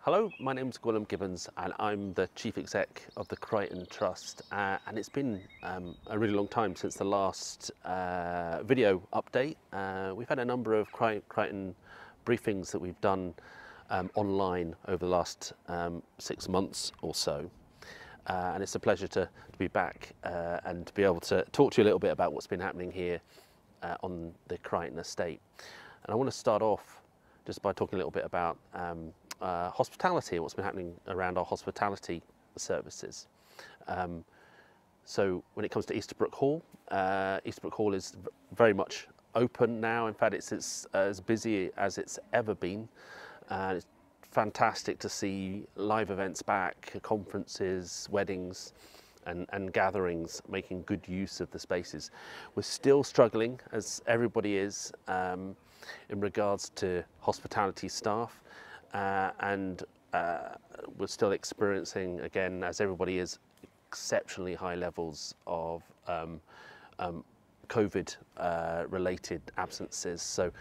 Hello, my name's Gwilym Gibbons and I'm the Chief Exec of the Crichton Trust, and it's been a really long time since the last video update. We've had a number of Crichton briefings that we've done online over the last 6 months or so, and it's a pleasure to be back and to be able to talk to you a little bit about what's been happening here on the Crichton estate. And I want to start off just by talking a little bit about hospitality and what's been happening around our hospitality services. So when it comes to Easterbrook Hall is very much open now. In fact, it's as busy as it's ever been. It's fantastic to see live events back, conferences, weddings and gatherings, making good use of the spaces. We're still struggling, as everybody is, in regards to hospitality staff. And we're still experiencing, again, as everybody is, exceptionally high levels of COVID-related absences. So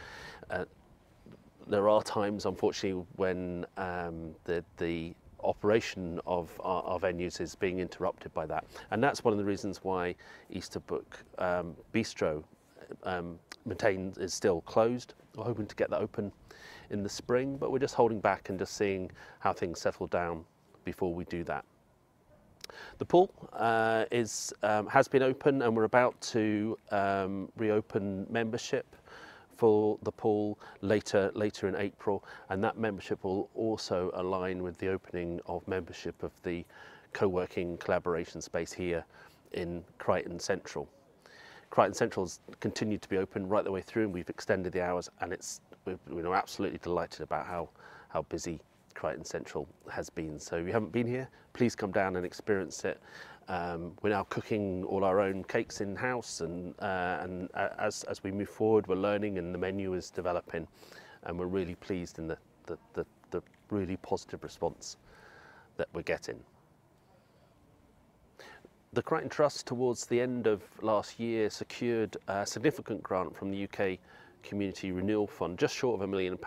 there are times, unfortunately, when the operation of our venues is being interrupted by that. And that's one of the reasons why Easterbrook Bistro is still closed. We're hoping to get that open in the spring, but we're just holding back and just seeing how things settle down before we do that. The pool has been open, and we're about to reopen membership for the pool later in April, and that membership will also align with the opening of membership of the co-working collaboration space here in Crichton Central. Crichton Central's continued to be open right the way through, and we've extended the hours, and we're absolutely delighted about how busy Crichton Central has been. So if you haven't been here, please come down and experience it. We're now cooking all our own cakes in-house, and as we move forward, we're learning, and the menu is developing, and we're really pleased in the really positive response that we're getting. The Crichton Trust, towards the end of last year, secured a significant grant from the UK Community Renewal Fund, just short of £1 million,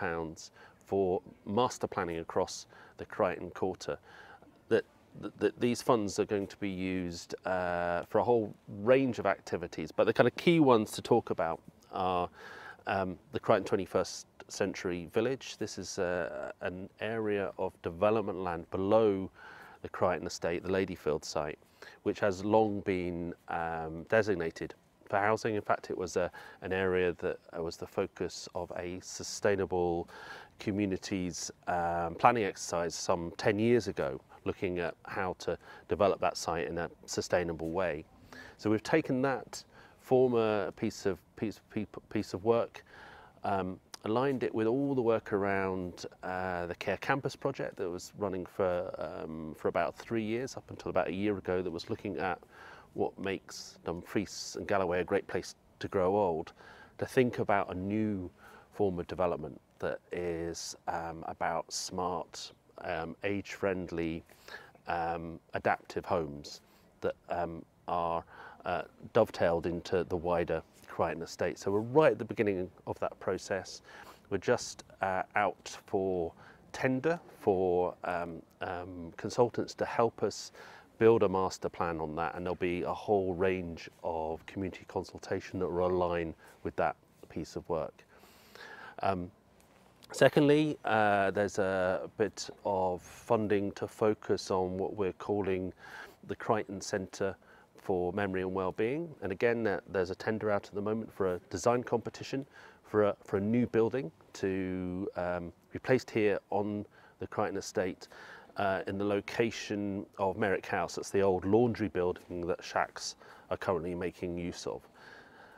for master planning across the Crichton Quarter. These funds are going to be used for a whole range of activities, but the kind of key ones to talk about are the Crichton 21st Century Village. This is an area of development land below the Crichton estate, the Ladyfield site, which has long been designated for housing. In fact, it was an area that was the focus of a sustainable communities planning exercise some 10 years ago, looking at how to develop that site in a sustainable way. So we've taken that former piece of work, aligned it with all the work around the Care Campus project that was running for about 3 years, up until about a year ago, that was looking at what makes Dumfries and Galloway a great place to grow old, to think about a new form of development that is about smart, age-friendly, adaptive homes that are dovetailed into the wider Crichton estate. So we're right at the beginning of that process. We're just out for tender for consultants to help us build a master plan on that, and there'll be a whole range of community consultation that will align with that piece of work. Secondly, there's a bit of funding to focus on what we're calling the Crichton Centre for Memory and Wellbeing, and again there's a tender out at the moment for a design competition for a new building to be placed here on the Crichton estate in the location of Merrick House. That's the old laundry building that Shacks are currently making use of.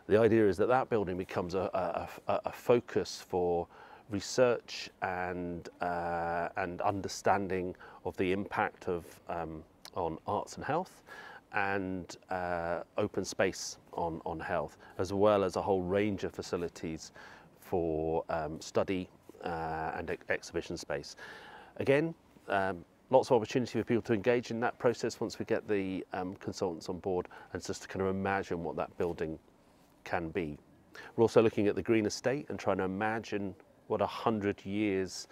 The idea is that that building becomes a focus for research and understanding of the impact of on arts and health, and open space on health, as well as a whole range of facilities for study and exhibition space. Again, lots of opportunity for people to engage in that process once we get the consultants on board, and just to kind of imagine what that building can be. We're also looking at the green estate and trying to imagine what 100 years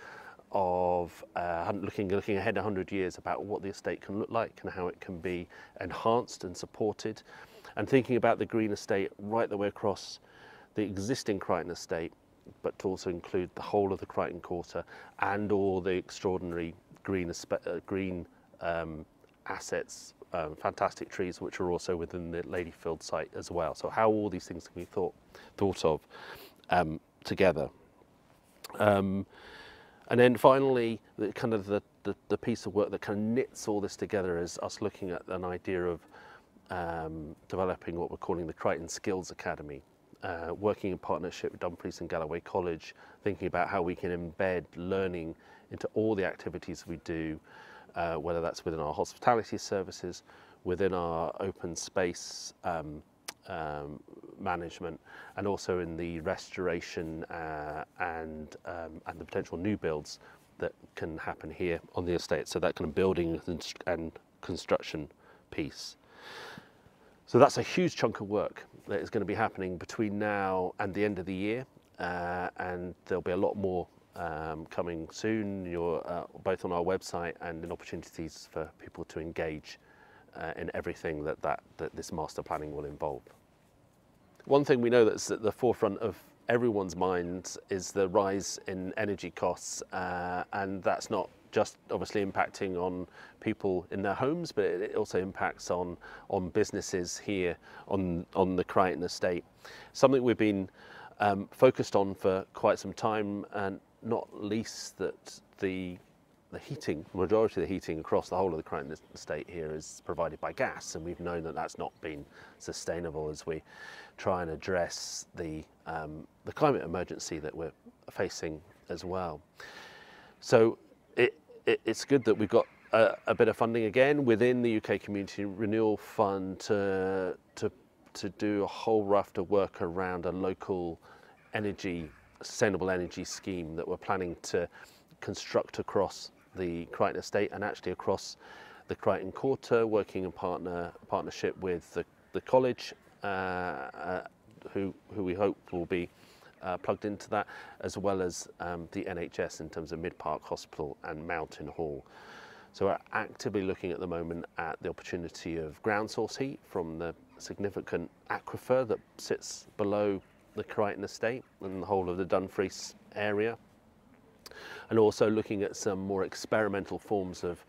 of looking ahead 100 years about what the estate can look like and how it can be enhanced and supported, and thinking about the green estate right the way across the existing Crichton estate, but to also include the whole of the Crichton Quarter and all the extraordinary green assets, fantastic trees which are also within the Ladyfield site as well. So how all these things can be thought of together. And then finally, the piece of work that kind of knits all this together is us looking at an idea of developing what we're calling the Crichton Skills Academy, working in partnership with Dumfries and Galloway College, thinking about how we can embed learning into all the activities we do, whether that's within our hospitality services, within our open space management, and also in the restoration and the potential new builds that can happen here on the estate. So that kind of building and construction piece. So that's a huge chunk of work that is going to be happening between now and the end of the year, and there'll be a lot more coming soon. You're both on our website and in opportunities for people to engage in everything that this master planning will involve. One thing we know that's at the forefront of everyone's minds is the rise in energy costs, and that's not just obviously impacting on people in their homes, but it also impacts on businesses here on the Crichton estate. Something we've been focused on for quite some time, and not least that the majority of the heating across the whole of the Crichton estate here is provided by gas, and we've known that that's not been sustainable as we try and address the climate emergency that we're facing as well. So it's good that we've got a bit of funding again within the UK Community Renewal Fund to do a whole raft of work around a local sustainable energy scheme that we're planning to construct across the Crichton estate and actually across the Crichton Quarter, working in partnership with the college, who we hope will be plugged into that, as well as the NHS in terms of Mid Park Hospital and Mountain Hall. So we're actively looking at the moment at the opportunity of ground source heat from the significant aquifer that sits below the Crichton estate and the whole of the Dumfries area, and also looking at some more experimental forms of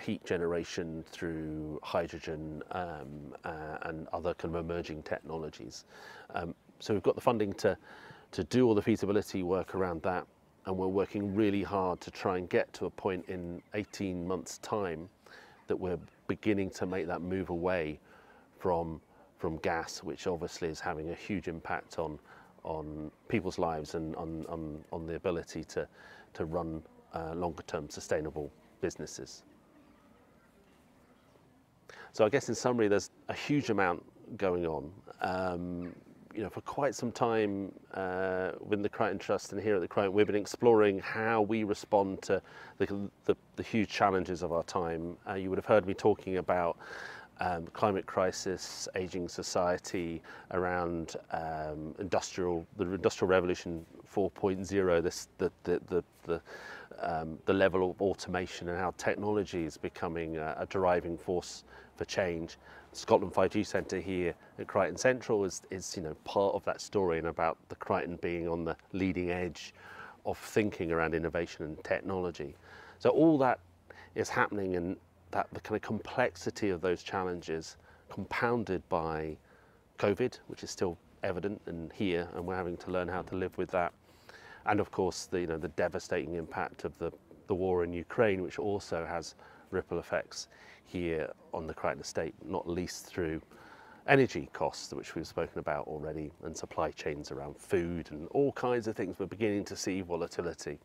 heat generation through hydrogen and other kind of emerging technologies. So we've got the funding to do all the feasibility work around that, and we're working really hard to try and get to a point in 18 months' time that we're beginning to make that move away from gas, which obviously is having a huge impact on people's lives and on the ability to run longer term sustainable businesses. So I guess in summary, there's a huge amount going on. For quite some time within the Crichton Trust and here at the Crichton, we've been exploring how we respond to the huge challenges of our time. You would have heard me talking about climate crisis, aging society, around the Industrial Revolution 4.0, the level of automation and how technology is becoming a driving force for change. Scotland 5G Centre here at Crichton Central is part of that story, and about the Crichton being on the leading edge of thinking around innovation and technology. So all that is happening, and that the kind of complexity of those challenges, compounded by COVID, which is still evident and here, and we're having to learn how to live with that, and of course the devastating impact of the war in Ukraine, which also has ripple effects here on the Crichton estate, not least through energy costs, which we've spoken about already, and supply chains around food and all kinds of things. We're beginning to see volatility.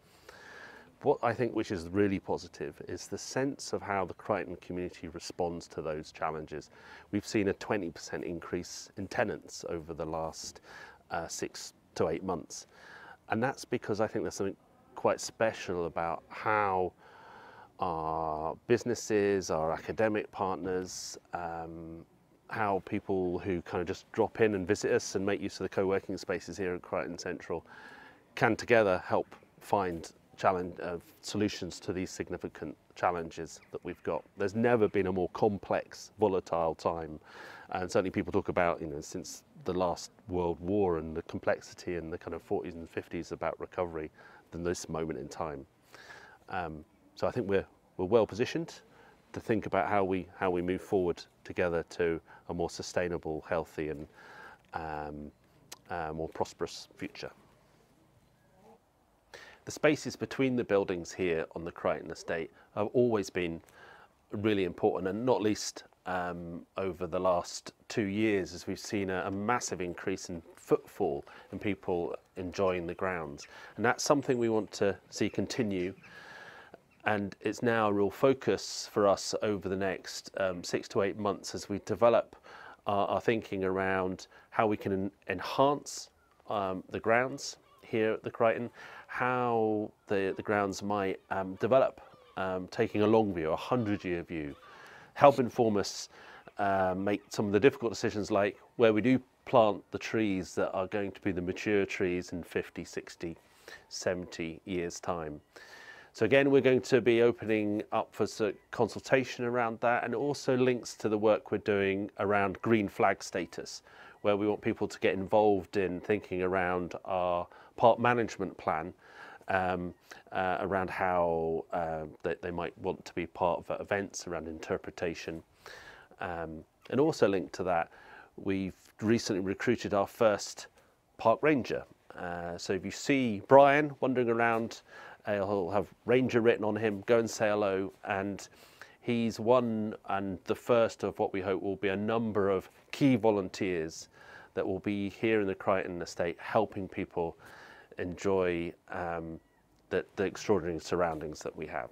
What I think which is really positive is the sense of how the Crichton community responds to those challenges. We've seen a 20% increase in tenants over the last 6 to 8 months. And that's because I think there's something quite special about how our businesses, our academic partners, how people who kind of just drop in and visit us and make use of the co-working spaces here at Crichton Central can together help find solutions to these significant challenges that we've got. There's never been a more complex, volatile time, and certainly people talk about, since the last World War and the complexity in the kind of 40s and 50s about recovery than this moment in time. So I think we're well positioned to think about how we move forward together to a more sustainable, healthy, and more prosperous future. The spaces between the buildings here on the Crichton estate have always been really important, and not least over the last 2 years, as we've seen a massive increase in footfall and people enjoying the grounds. And that's something we want to see continue. And it's now a real focus for us over the next 6 to 8 months as we develop our thinking around how we can enhance the grounds here at the Crichton, how the grounds might develop, taking a long view, a 100-year view, help inform us make some of the difficult decisions, like where we do plant the trees that are going to be the mature trees in 50, 60, 70 years' time. So again, we're going to be opening up for consultation around that, and it also links to the work we're doing around green flag status, where we want people to get involved in thinking around our park management plan, around how they might want to be part of events around interpretation. And also linked to that, we've recently recruited our first park ranger. So if you see Brian wandering around, he'll have ranger written on him. Go and say hello. And he's one and the first of what we hope will be a number of key volunteers that will be here in the Crichton estate, helping people enjoy the extraordinary surroundings that we have.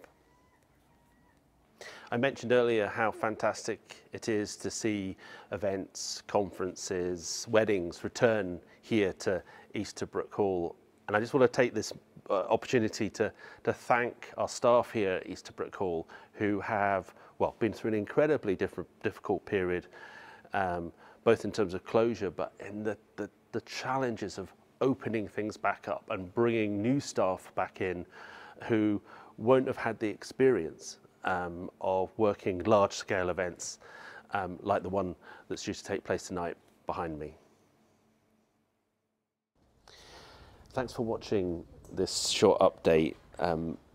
I mentioned earlier how fantastic it is to see events, conferences, weddings return here to Easterbrook Hall. And I just want to take this opportunity to thank our staff here at Easterbrook Hall, who have, well, been through an incredibly difficult period, both in terms of closure, but in the challenges of opening things back up and bringing new staff back in who won't have had the experience of working large-scale events like the one that's due to take place tonight behind me. Thanks for watching this short update.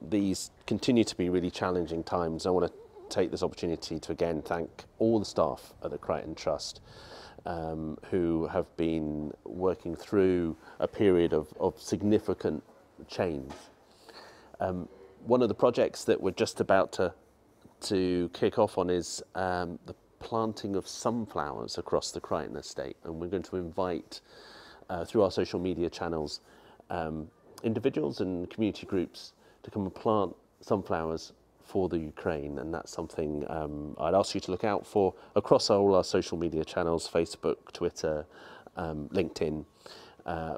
These continue to be really challenging times. I want to take this opportunity to again thank all the staff at the Crichton Trust who have been working through a period of significant change. One of the projects that we're just about to kick off on is the planting of sunflowers across the Crichton estate, and we're going to invite through our social media channels individuals and community groups to come and plant sunflowers for the Ukraine, and that's something I'd ask you to look out for across all our social media channels, Facebook, Twitter, LinkedIn,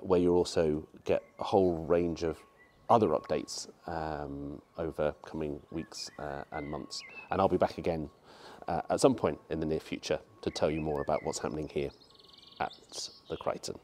where you'll also get a whole range of other updates over coming weeks and months. And I'll be back again at some point in the near future to tell you more about what's happening here at the Crichton.